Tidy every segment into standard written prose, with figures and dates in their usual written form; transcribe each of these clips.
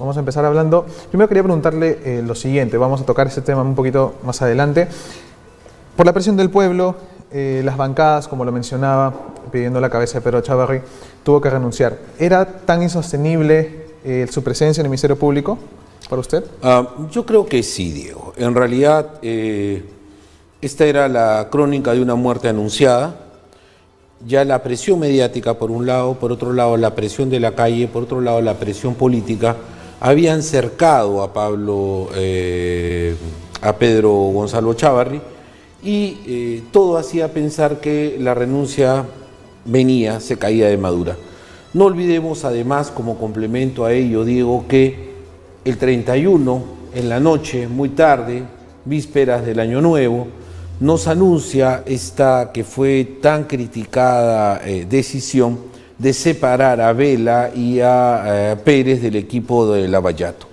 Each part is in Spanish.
Vamos a empezar hablando. Primero quería preguntarle lo siguiente, vamos a tocar ese tema un poquito más adelante. Por la presión del pueblo, las bancadas, como lo mencionaba, pidiendo la cabeza de Pedro Chávarri, tuvo que renunciar. ¿Era tan insostenible su presencia en el Ministerio Público para usted? Yo creo que sí, Diego. En realidad, esta era la crónica de una muerte anunciada. Ya la presión mediática, por un lado, por otro lado la presión de la calle, por otro lado la presión política, habían cercado a Pedro Gonzalo Chávarri, y todo hacía pensar que la renuncia venía, se caía de madura. No olvidemos además, como complemento a ello, Diego, que el 31, en la noche, muy tarde, vísperas del Año Nuevo, nos anuncia esta que fue tan criticada decisión de separar a Vela y a Pérez del equipo de Lavallato.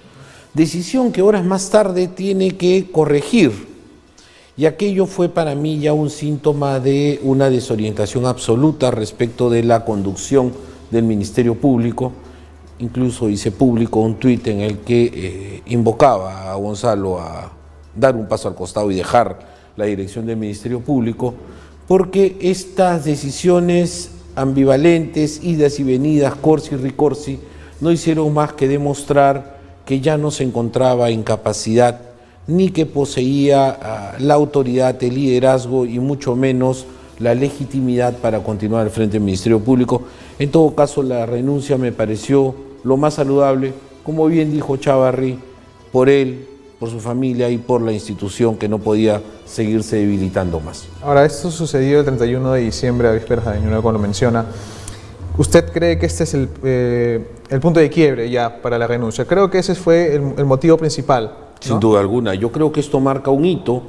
Decisión que horas más tarde tiene que corregir, y aquello fue para mí ya un síntoma de una desorientación absoluta respecto de la conducción del Ministerio Público. Incluso hice público un tuit en el que invocaba a Gonzalo a dar un paso al costado y dejar la dirección del Ministerio Público, porque estas decisiones ambivalentes, idas y venidas, corsi y ricorsi, no hicieron más que demostrar que ya no se encontraba en capacidad, ni que poseía la autoridad, el liderazgo y mucho menos la legitimidad para continuar al frente del Ministerio Público. En todo caso, la renuncia me pareció lo más saludable, como bien dijo Chávarri, por él, por su familia y por la institución, que no podía seguirse debilitando más. Ahora, esto sucedió el 31 de diciembre, a vísperas de Año Nuevo, como lo menciona. ¿Usted cree que este es el punto de quiebre ya para la renuncia? Creo que ese fue el motivo principal, ¿no? Sin duda alguna. Yo creo que esto marca un hito.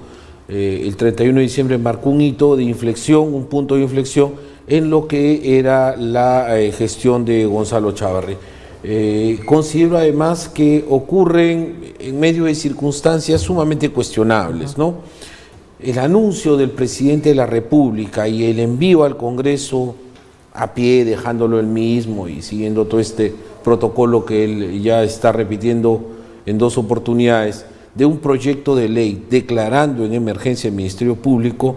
El 31 de diciembre marcó un hito de inflexión, un punto de inflexión en lo que era la gestión de Gonzalo Chávarri. Considero además que ocurren en medio de circunstancias sumamente cuestionables, ¿no? El anuncio del presidente de la República y el envío al Congreso a pie, dejándolo él mismo y siguiendo todo este protocolo que él ya está repitiendo en 2 oportunidades, de un proyecto de ley declarando en emergencia el Ministerio Público,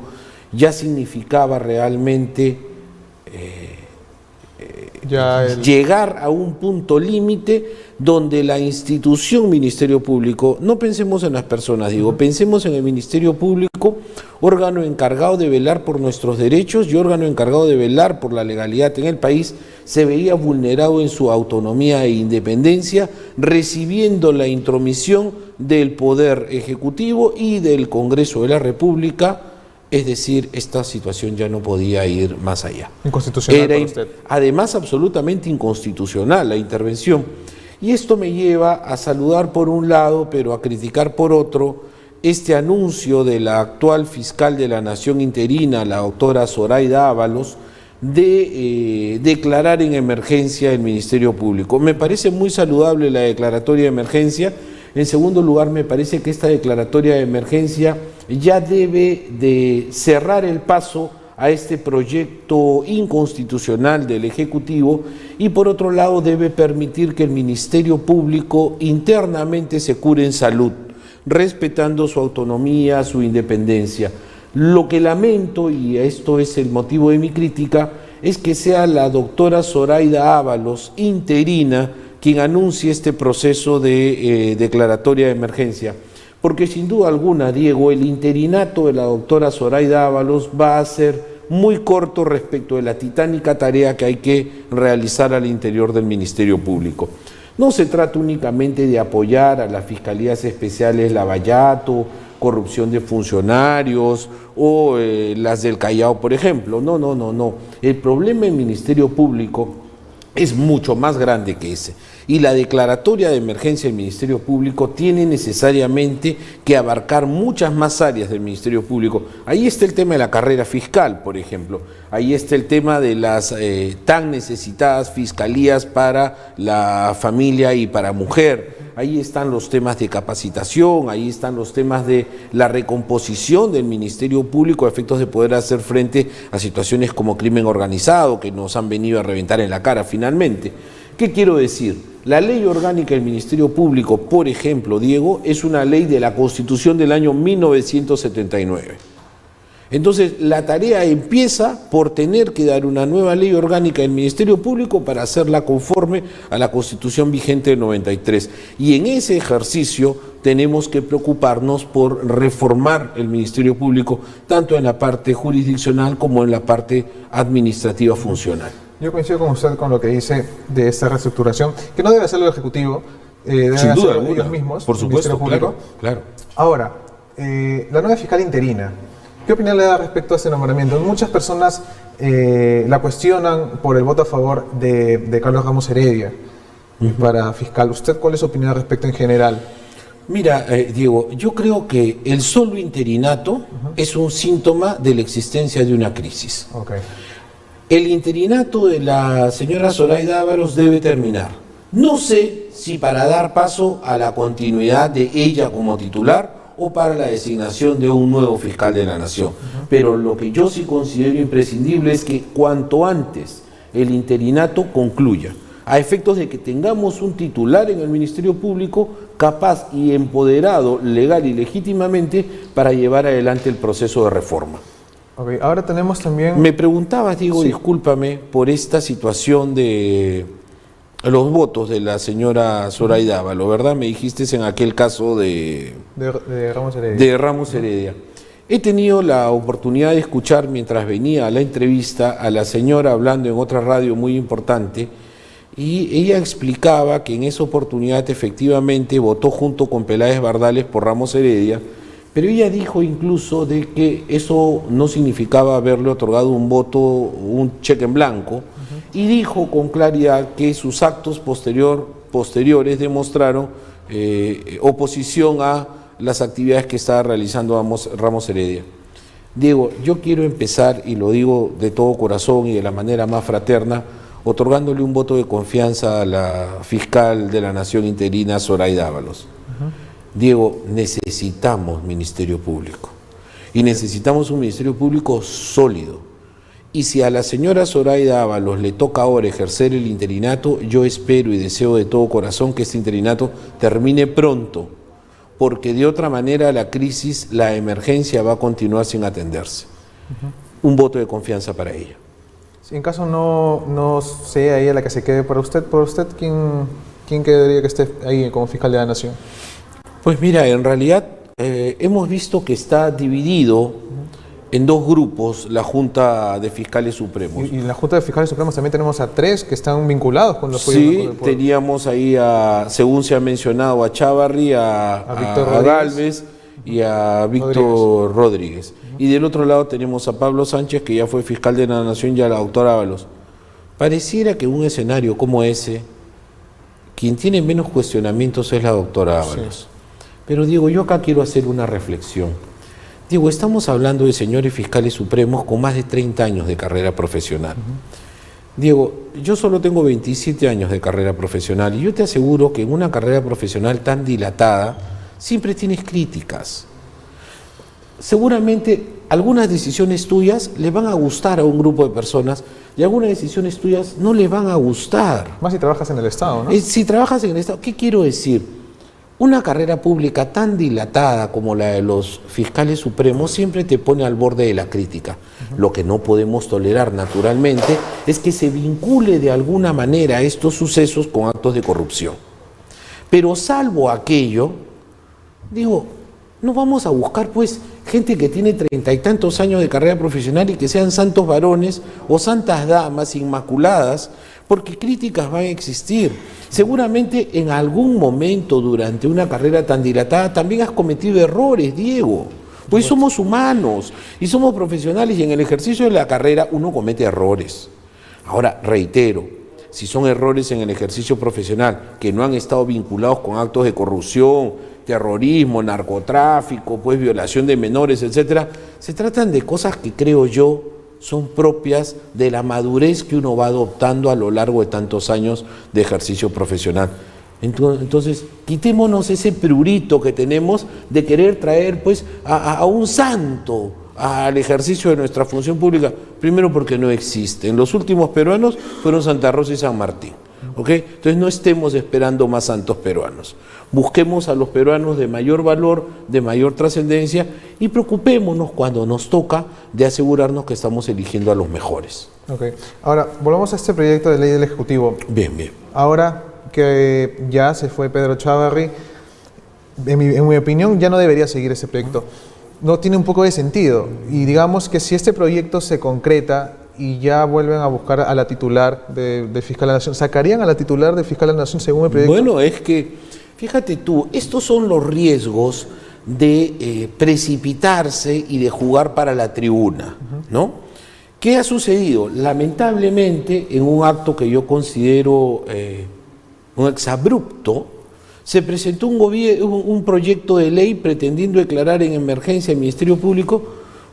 ya significaba realmente llegar a un punto límite donde la institución Ministerio Público, no pensemos en las personas, digo, pensemos en el Ministerio Público, órgano encargado de velar por nuestros derechos y órgano encargado de velar por la legalidad en el país, se veía vulnerado en su autonomía e independencia, recibiendo la intromisión del Poder Ejecutivo y del Congreso de la República. Es decir, esta situación ya no podía ir más allá. Inconstitucional para usted. Además, absolutamente inconstitucional la intervención. Y esto me lleva a saludar por un lado, pero a criticar por otro, este anuncio de la actual fiscal de la Nación interina, la doctora Zoraida Ábalos, de declarar en emergencia el Ministerio Público. Me parece muy saludable la declaratoria de emergencia. En segundo lugar, me parece que esta declaratoria de emergencia ya debe de cerrar el paso a este proyecto inconstitucional del Ejecutivo, y por otro lado debe permitir que el Ministerio Público internamente se cure en salud, respetando su autonomía, su independencia. Lo que lamento, y esto es el motivo de mi crítica, es que sea la doctora Zoraida Ábalos, interina, quien anuncie este proceso de declaratoria de emergencia. Porque sin duda alguna, Diego, el interinato de la doctora Zoraida Ábalos va a ser muy corto respecto de la titánica tarea que hay que realizar al interior del Ministerio Público. No se trata únicamente de apoyar a las fiscalías especiales Lavallato, corrupción de funcionarios o las del Callao, por ejemplo. No. El problema del Ministerio Público es mucho más grande que ese. Y la declaratoria de emergencia del Ministerio Público tiene necesariamente que abarcar muchas más áreas del Ministerio Público. Ahí está el tema de la carrera fiscal, por ejemplo. Ahí está el tema de las tan necesitadas fiscalías para la familia y para mujer. Ahí están los temas de capacitación, ahí están los temas de la recomposición del Ministerio Público a efectos de poder hacer frente a situaciones como crimen organizado que nos han venido a reventar en la cara finalmente. ¿Qué quiero decir? La ley orgánica del Ministerio Público, por ejemplo, Diego, es una ley de la Constitución del año 1979. Entonces, la tarea empieza por tener que dar una nueva ley orgánica del Ministerio Público para hacerla conforme a la Constitución vigente del 93. Y en ese ejercicio tenemos que preocuparnos por reformar el Ministerio Público, tanto en la parte jurisdiccional como en la parte administrativa funcional. Yo coincido con usted con lo que dice de esta reestructuración, que no debe hacerlo el Ejecutivo, deben Sin duda hacerlo alguna, ellos mismos, por el supuesto, Ministerio Público. claro. Ahora, la nueva fiscal interina, ¿qué opinión le da respecto a este nombramiento? Muchas personas la cuestionan por el voto a favor de Carlos Ramos Heredia para fiscal. ¿Usted cuál es su opinión al respecto en general? Mira, Diego, yo creo que el solo interinato es un síntoma de la existencia de una crisis. Okay. El interinato de la señora Zoraida Ábalos debe terminar. No sé si para dar paso a la continuidad de ella como titular o para la designación de un nuevo fiscal de la Nación. Pero lo que yo sí considero imprescindible es que cuanto antes el interinato concluya, a efectos de que tengamos un titular en el Ministerio Público capaz y empoderado legal y legítimamente para llevar adelante el proceso de reforma. Okay. Ahora tenemos también... Me preguntabas, Diego, sí, discúlpame, por esta situación de los votos de la señora Zoraida Ábalos, ¿verdad? Me dijiste en aquel caso de Ramos Heredia. de Ramos Heredia. He tenido la oportunidad de escuchar mientras venía a la entrevista a la señora hablando en otra radio muy importante, y ella explicaba que en esa oportunidad efectivamente votó junto con Peláez Bardales por Ramos Heredia, pero ella dijo incluso de que eso no significaba haberle otorgado un voto, un cheque en blanco, y dijo con claridad que sus actos posteriores demostraron oposición a las actividades que estaba realizando Ramos Heredia. Diego, yo quiero empezar, y lo digo de todo corazón y de la manera más fraterna, otorgándole un voto de confianza a la fiscal de la Nación interina, Zoraida Ábalos. Diego, necesitamos Ministerio Público, y necesitamos un Ministerio Público sólido. Y si a la señora Zoraida Ábalos le toca ahora ejercer el interinato, yo espero y deseo de todo corazón que este interinato termine pronto, porque de otra manera la crisis, la emergencia va a continuar sin atenderse. Un voto de confianza para ella. Si en caso no sea ella la que se quede, por usted, ¿quién quedaría que esté ahí como fiscal de la Nación? Pues mira, en realidad hemos visto que está dividido en dos grupos la Junta de Fiscales Supremos. Y en la Junta de Fiscales Supremos también tenemos a 3 que están vinculados con los Sí, teníamos ahí, según se ha mencionado, a Chávarri, a Gálvez y a Víctor Rodríguez. Y del otro lado tenemos a Pablo Sánchez, que ya fue fiscal de la Nación, y a la doctora Ábalos. Pareciera que un escenario como ese, quien tiene menos cuestionamientos es la doctora Ábalos. Sí. Pero Diego, yo acá quiero hacer una reflexión. Diego, estamos hablando de señores fiscales supremos con más de 30 años de carrera profesional. Diego, yo solo tengo 27 años de carrera profesional, y yo te aseguro que en una carrera profesional tan dilatada siempre tienes críticas. Seguramente algunas decisiones tuyas le van a gustar a un grupo de personas y algunas decisiones tuyas no le van a gustar. Más si trabajas en el Estado, ¿no? Si trabajas en el Estado, ¿qué quiero decir? Una carrera pública tan dilatada como la de los fiscales supremos siempre te pone al borde de la crítica. Lo que no podemos tolerar, naturalmente, es que se vincule de alguna manera estos sucesos con actos de corrupción. Pero salvo aquello, digo, no vamos a buscar pues gente que tiene 30 y tantos años de carrera profesional y que sean santos varones o santas damas inmaculadas, porque críticas van a existir. Seguramente en algún momento durante una carrera tan dilatada también has cometido errores, Diego, pues somos humanos y somos profesionales, y en el ejercicio de la carrera uno comete errores. Ahora, reitero, si son errores en el ejercicio profesional que no han estado vinculados con actos de corrupción, terrorismo, narcotráfico, pues violación de menores, etcétera, se tratan de cosas que creo yo son propias de la madurez que uno va adoptando a lo largo de tantos años de ejercicio profesional. Entonces, quitémonos ese prurito que tenemos de querer traer pues a un santo al ejercicio de nuestra función pública, primero porque no existe. En los últimos peruanos fueron Santa Rosa y San Martín. ¿ok? Entonces no estemos esperando más santos peruanos. Busquemos a los peruanos de mayor valor, de mayor trascendencia y preocupémonos cuando nos toca de asegurarnos que estamos eligiendo a los mejores. Okay. Ahora, volvamos a este proyecto de ley del Ejecutivo. Bien, bien. Ahora que ya se fue Pedro Chávarri, en mi opinión ya no debería seguir ese proyecto. No tiene un poco de sentido. Y digamos que si este proyecto se concreta y ya vuelven a buscar a la titular de Fiscal de la Nación, ¿sacarían a la titular de Fiscal de la Nación según el proyecto? Bueno, es que, fíjate tú, estos son los riesgos de precipitarse y de jugar para la tribuna, ¿no? ¿Qué ha sucedido? Lamentablemente, en un acto que yo considero un exabrupto, se presentó un proyecto de ley pretendiendo declarar en emergencia el Ministerio Público,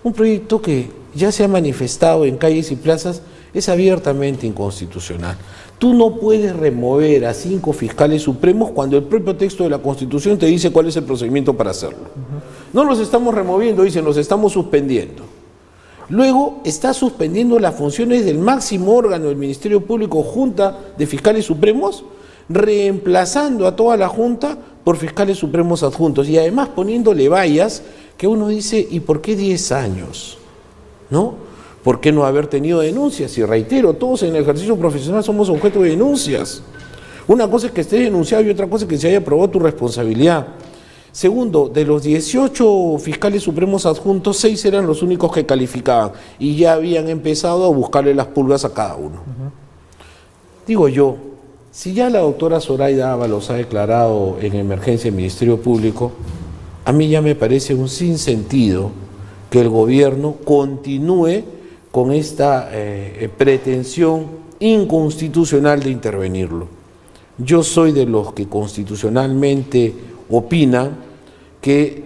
un proyecto que ya se ha manifestado en calles y plazas, es abiertamente inconstitucional. Tú no puedes remover a 5 fiscales supremos cuando el propio texto de la Constitución te dice cuál es el procedimiento para hacerlo. No los estamos removiendo, dicen, los estamos suspendiendo. Luego está suspendiendo las funciones del máximo órgano del Ministerio Público, Junta de Fiscales Supremos, reemplazando a toda la Junta por fiscales supremos adjuntos y además poniéndole vallas que uno dice, ¿y por qué 10 años? ¿No? ¿Por qué no haber tenido denuncias? Y reitero, todos en el ejercicio profesional somos objeto de denuncias. Una cosa es que estés denunciado y otra cosa es que se haya probado tu responsabilidad. Segundo, de los 18 fiscales supremos adjuntos, 6 eran los únicos que calificaban y ya habían empezado a buscarle las pulgas a cada uno. Digo yo, si ya la doctora Zoraida Ábalos ha declarado en emergencia el Ministerio Público, a mí ya me parece un sinsentido que el gobierno continúe con esta pretensión inconstitucional de intervenirlo. Yo soy de los que constitucionalmente opinan que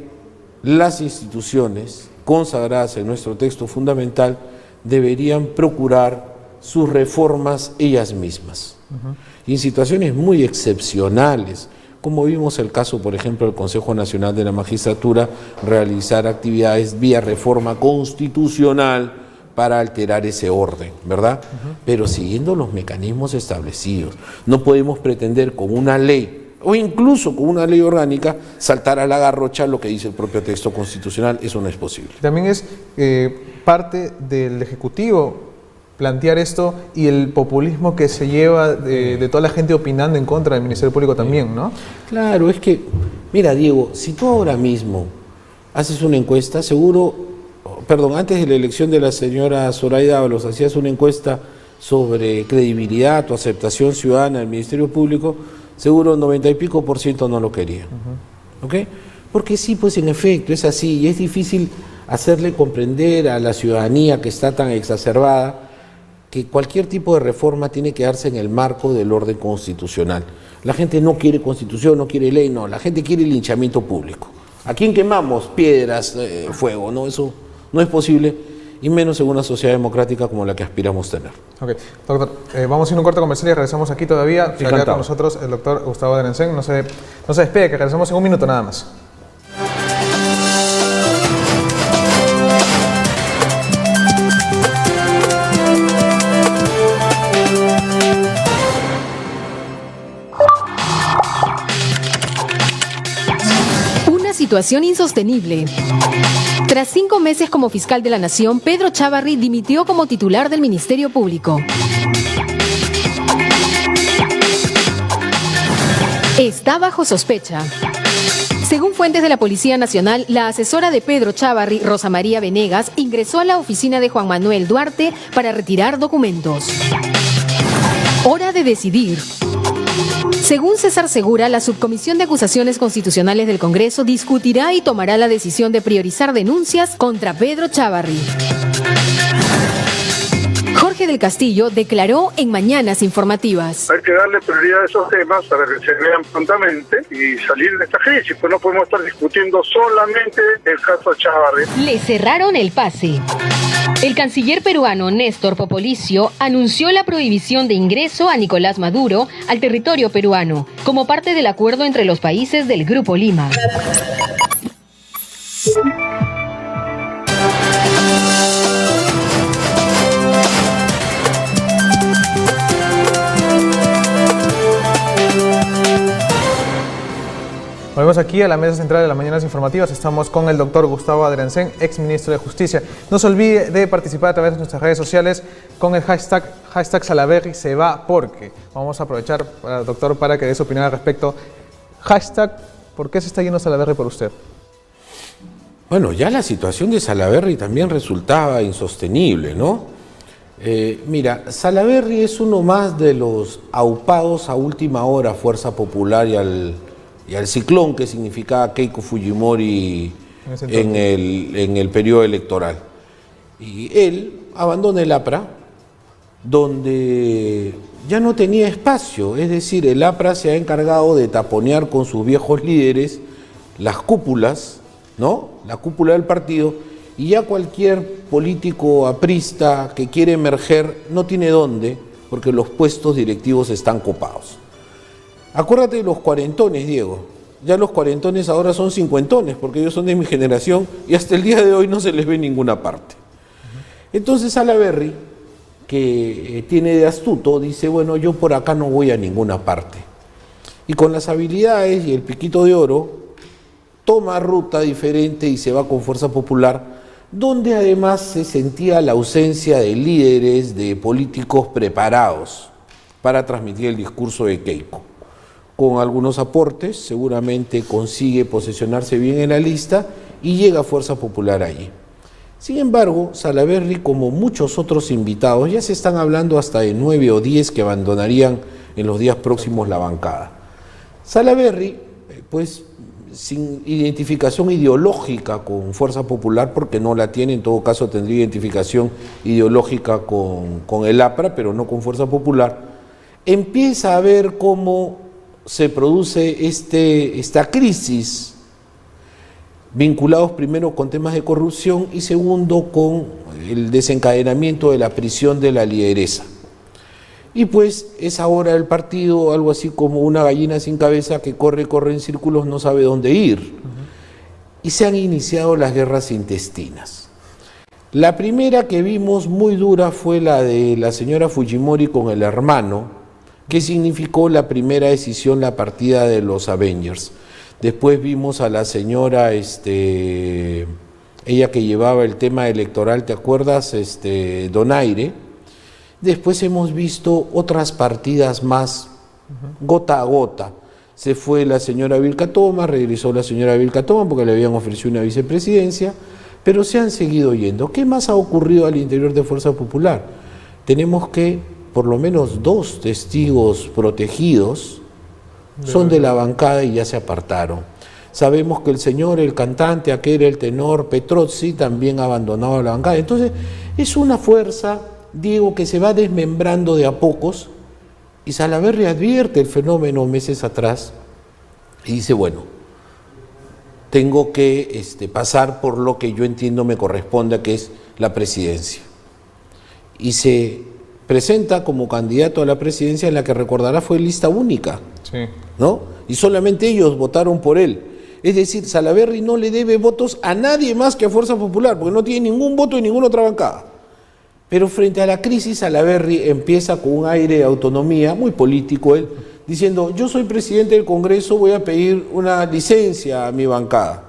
las instituciones consagradas en nuestro texto fundamental deberían procurar sus reformas ellas mismas. Y en situaciones muy excepcionales, como vimos el caso, por ejemplo, del Consejo Nacional de la Magistratura, realizar actividades vía reforma constitucional para alterar ese orden, ¿verdad? Pero siguiendo los mecanismos establecidos. No podemos pretender con una ley, o incluso con una ley orgánica, saltar a la garrocha lo que dice el propio texto constitucional. Eso no es posible. También es parte del Ejecutivo plantear esto y el populismo que se lleva de toda la gente opinando en contra del Ministerio Público también, ¿no? Claro, es que, mira Diego, si tú ahora mismo haces una encuesta, seguro, antes de la elección de la señora Zoraida Ábalos, hacías una encuesta sobre credibilidad o aceptación ciudadana del Ministerio Público, seguro 90 y pico % no lo querían. ¿Ok? Porque sí, pues en efecto, es así, y es difícil hacerle comprender a la ciudadanía que está tan exacerbada que cualquier tipo de reforma tiene que darse en el marco del orden constitucional. La gente no quiere constitución, no quiere ley, no, la gente quiere linchamiento público. ¿A quién quemamos? Piedras, fuego, ¿no? Eso no es posible, y menos en una sociedad democrática como la que aspiramos tener. Ok, doctor, vamos a ir a un corte comercial y regresamos aquí todavía. Se queda con nosotros el doctor Gustavo Derensen. No se despegue, que regresamos en un minuto nada más. Situación insostenible. Tras 5 meses como fiscal de la Nación, Pedro Chávarri dimitió como titular del Ministerio Público. Está bajo sospecha. Según fuentes de la Policía Nacional, la asesora de Pedro Chávarri, Rosa María Venegas, ingresó a la oficina de Juan Manuel Duarte para retirar documentos. Hora de decidir. Según César Segura, la Subcomisión de Acusaciones Constitucionales del Congreso discutirá y tomará la decisión de priorizar denuncias contra Pedro Chávarri. Jorge del Castillo declaró en Mañanas Informativas. Hay que darle prioridad a esos temas para que se vean prontamente y salir de esta crisis, pues no podemos estar discutiendo solamente el caso Chávarri. Le cerraron el pase. El canciller peruano Néstor Popolicio anunció la prohibición de ingreso a Nicolás Maduro al territorio peruano, como parte del acuerdo entre los países del Grupo Lima. Volvemos aquí a la mesa central de las mañanas informativas. Estamos con el doctor Gustavo Adriancén, ex ministro de Justicia. No se olvide de participar a través de nuestras redes sociales con el hashtag Salaverry se va porque. Vamos a aprovechar, doctor, para que dé su opinión al respecto. Hashtag, ¿por qué se está yendo Salaverry por usted? Bueno, ya la situación de Salaverry también resultaba insostenible, ¿no? Mira, Salaverry es uno más de los aupados a última hora Fuerza Popular y al ciclón que significaba Keiko Fujimori en el periodo electoral. Y él abandona el APRA, donde ya no tenía espacio, es decir, el APRA se ha encargado de taponear con sus viejos líderes las cúpulas, ¿no? La cúpula del partido, y ya cualquier político aprista que quiere emerger no tiene dónde, porque los puestos directivos están copados. Acuérdate de los cuarentones, Diego. Ya los cuarentones ahora son cincuentones, porque ellos son de mi generación y hasta el día de hoy no se les ve en ninguna parte. Entonces Salaverry, que tiene de astuto, dice, bueno, yo por acá no voy a ninguna parte. Y con las habilidades y el piquito de oro, toma ruta diferente y se va con Fuerza Popular, donde además se sentía la ausencia de líderes, de políticos preparados para transmitir el discurso de Keiko. Con algunos aportes, seguramente consigue posesionarse bien en la lista y llega a Fuerza Popular allí. Sin embargo, Salaverry, como muchos otros invitados, ya se están hablando hasta de 9 o 10 que abandonarían en los días próximos la bancada. Salaverry, pues sin identificación ideológica con Fuerza Popular, porque no la tiene, en todo caso tendría identificación ideológica con el APRA, pero no con Fuerza Popular, empieza a ver cómo se produce esta crisis, vinculados primero con temas de corrupción y segundo con el desencadenamiento de la prisión de la lideresa. Y pues es ahora el partido algo así como una gallina sin cabeza que corre en círculos, no sabe dónde ir. Y se han iniciado las guerras intestinas. La primera que vimos muy dura fue la de la señora Fujimori con el hermano, que significó la primera decisión, la partida de los Avengers. Después vimos a la señora, ella que llevaba el tema electoral, ¿te acuerdas? Donaire. Después hemos visto otras partidas más, gota a gota. Se fue la señora Vilca Toma, regresó la señora Vilca Toma porque le habían ofrecido una vicepresidencia, pero se han seguido yendo. ¿Qué más ha ocurrido al interior de Fuerza Popular? Tenemos que por lo menos 2 testigos protegidos son de la bancada y ya se apartaron. Sabemos que el señor, el cantante, aquel, el tenor Petrozzi, también ha abandonado la bancada. Entonces, es una fuerza, Diego, que se va desmembrando de a pocos, y Salaverry advierte el fenómeno meses atrás y dice, bueno, tengo que pasar por lo que yo entiendo me corresponde, que es la presidencia. Y se presenta como candidato a la presidencia, en la que recordará fue lista única, Sí. ¿no? Y solamente ellos votaron por él. Es decir, Salaverry no le debe votos a nadie más que a Fuerza Popular, porque no tiene ningún voto en ninguna otra bancada. Pero frente a la crisis, Salaverry empieza con un aire de autonomía, muy político él, diciendo, yo soy presidente del Congreso, voy a pedir una licencia a mi bancada.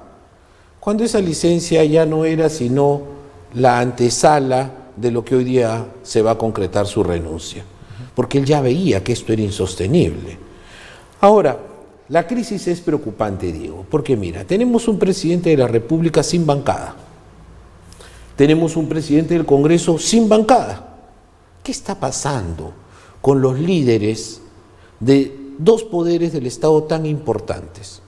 Cuando esa licencia ya no era sino la antesala de lo que hoy día se va a concretar su renuncia, porque él ya veía que esto era insostenible. Ahora, la crisis es preocupante, Diego, porque mira, tenemos un presidente de la República sin bancada, tenemos un presidente del Congreso sin bancada. ¿Qué está pasando con los líderes de 2 poderes del Estado tan importantes?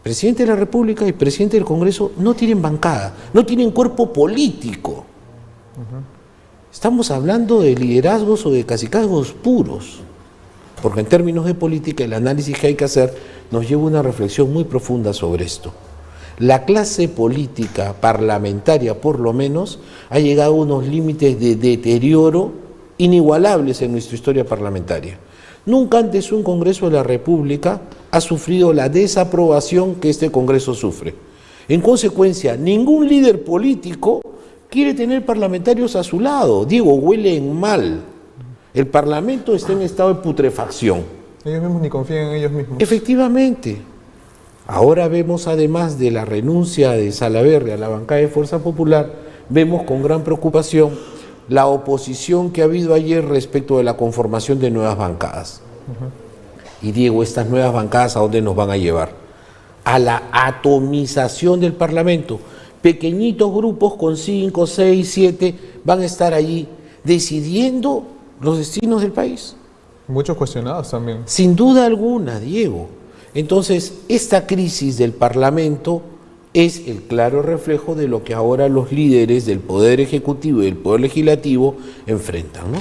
Presidente de la República y presidente del Congreso no tienen bancada, no tienen cuerpo político. Estamos hablando de liderazgos o de cacicazgos puros, porque en términos de política el análisis que hay que hacer nos lleva a una reflexión muy profunda sobre esto. La clase política parlamentaria, por lo menos, ha llegado a unos límites de deterioro inigualables en nuestra historia parlamentaria. Nunca antes un Congreso de la República ha sufrido la desaprobación que este Congreso sufre. En consecuencia, ningún líder político quiere tener parlamentarios a su lado. Diego, huelen mal. El Parlamento está en estado de putrefacción. Ellos mismos ni confían en ellos mismos. Efectivamente. Ahora vemos, además de la renuncia de Salaverry a la bancada de Fuerza Popular, vemos con gran preocupación la oposición que ha habido ayer respecto de la conformación de nuevas bancadas. Y Diego, estas nuevas bancadas, ¿a dónde nos van a llevar? A la atomización del Parlamento. Pequeñitos grupos con 5, 6, 7 van a estar allí decidiendo los destinos del país. Muchos cuestionados también. Sin duda alguna, Diego. Entonces, esta crisis del Parlamento es el claro reflejo de lo que ahora los líderes del Poder Ejecutivo y del Poder Legislativo enfrentan, ¿no?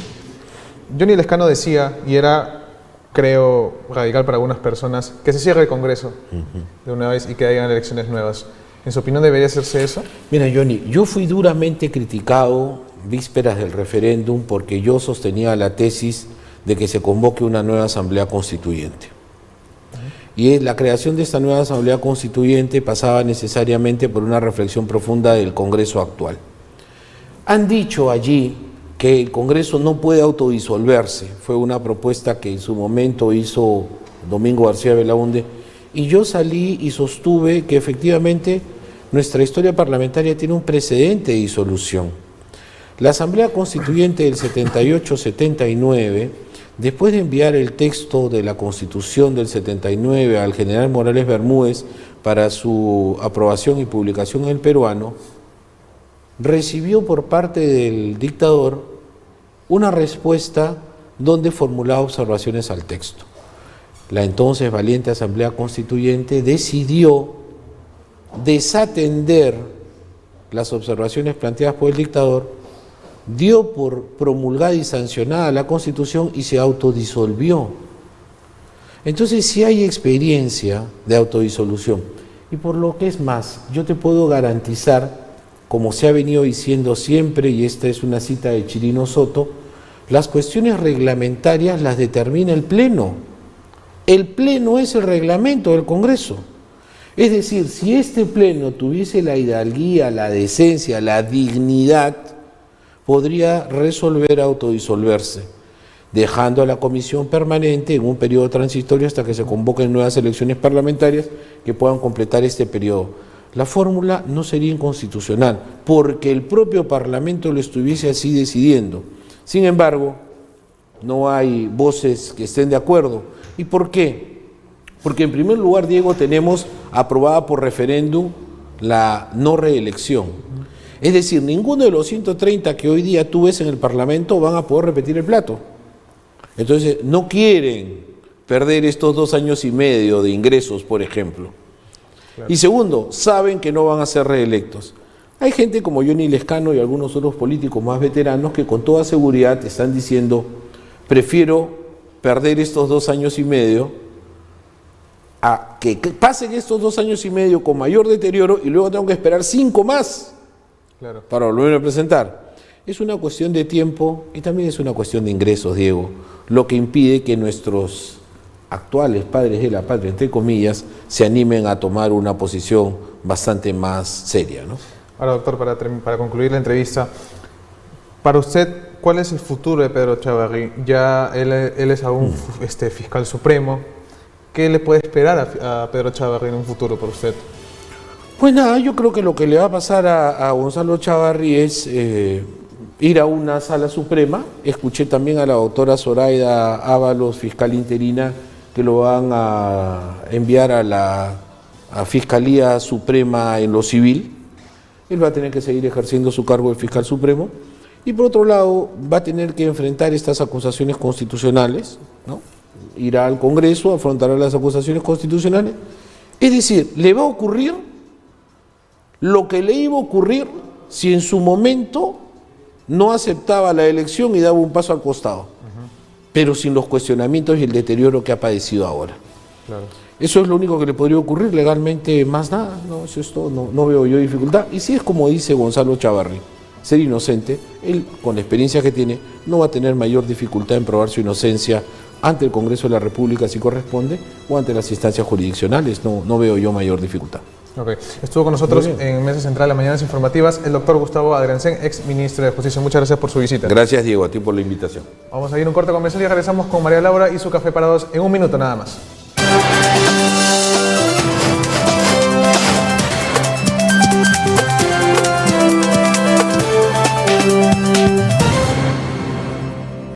Johnny Lescano decía, y era, creo, radical para algunas personas, que se cierre el Congreso de una vez y que hayan elecciones nuevas. ¿En su opinión debería hacerse eso? Mira, Johnny, yo fui duramente criticado vísperas del referéndum porque yo sostenía la tesis de que se convoque una nueva Asamblea Constituyente. Y la creación de esta nueva Asamblea Constituyente pasaba necesariamente por una reflexión profunda del Congreso actual. Han dicho allí que el Congreso no puede autodisolverse, fue una propuesta que en su momento hizo Domingo García Belaúnde, y yo salí y sostuve que efectivamente nuestra historia parlamentaria tiene un precedente de disolución. La Asamblea Constituyente del 78-79, después de enviar el texto de la Constitución del 79 al general Morales Bermúdez para su aprobación y publicación en el peruano, recibió por parte del dictador una respuesta donde formulaba observaciones al texto. La entonces valiente Asamblea Constituyente decidió desatender las observaciones planteadas por el dictador, dio por promulgada y sancionada la Constitución y se autodisolvió. Entonces sí hay experiencia de autodisolución. Y por lo que es más, yo te puedo garantizar, como se ha venido diciendo siempre, y esta es una cita de Chirino Soto, las cuestiones reglamentarias las determina el Pleno. El Pleno es el reglamento del Congreso. Es decir, si este Pleno tuviese la hidalguía, la decencia, la dignidad, podría resolver autodisolverse, dejando a la comisión permanente en un periodo transitorio hasta que se convoquen nuevas elecciones parlamentarias que puedan completar este periodo. La fórmula no sería inconstitucional, porque el propio Parlamento lo estuviese así decidiendo. Sin embargo, no hay voces que estén de acuerdo. ¿Y por qué? Porque en primer lugar, Diego, tenemos aprobada por referéndum la no reelección. Es decir, ninguno de los 130 que hoy día tú ves en el Parlamento van a poder repetir el plato. Entonces, no quieren perder estos 2 años y medio de ingresos, por ejemplo. Claro. Y segundo, saben que no van a ser reelectos. Hay gente como Johnny Lescano y algunos otros políticos más veteranos que con toda seguridad están diciendo, prefiero perder estos 2 años y medio a que pasen estos 2 años y medio con mayor deterioro y luego tengo que esperar 5 más. Claro. Para volver a presentar. Es una cuestión de tiempo y también es una cuestión de ingresos, Diego, lo que impide que nuestros actuales padres de la patria, entre comillas, se animen a tomar una posición bastante más seria, ¿no? Ahora, doctor, para concluir la entrevista, para usted, ¿cuál es el futuro de Pedro Chávarri? Ya él es aún fiscal supremo. ¿Qué le puede esperar a Pedro Chávarri en un futuro por usted? Pues nada, yo creo que lo que le va a pasar a Gonzalo Chávarri es ir a una sala suprema. Escuché también a la doctora Zoraida Ábalos, fiscal interina, que lo van a enviar a la Fiscalía Suprema en lo civil. Él va a tener que seguir ejerciendo su cargo de fiscal supremo. Y por otro lado, va a tener que enfrentar estas acusaciones constitucionales, ¿no? Irá al Congreso, afrontará las acusaciones constitucionales. Es decir, le va a ocurrir lo que le iba a ocurrir si en su momento no aceptaba la elección y daba un paso al costado, pero sin los cuestionamientos y el deterioro que ha padecido ahora. Claro. Eso es lo único que le podría ocurrir, legalmente más nada, no, eso es todo, no veo yo dificultad. Y si es como dice Gonzalo Chávarri, ser inocente, él con la experiencia que tiene no va a tener mayor dificultad en probar su inocencia ante el Congreso de la República si corresponde o ante las instancias jurisdiccionales, no veo yo mayor dificultad. Okay. Estuvo con nosotros en Mesa Central de Mañanas Informativas el doctor Gustavo Adriancén, ex ministro de Justicia. Muchas gracias por su visita. Gracias, Diego, a ti por la invitación. Vamos a ir a un corte comercial y regresamos con María Laura y su Café para Dos en un minuto nada más.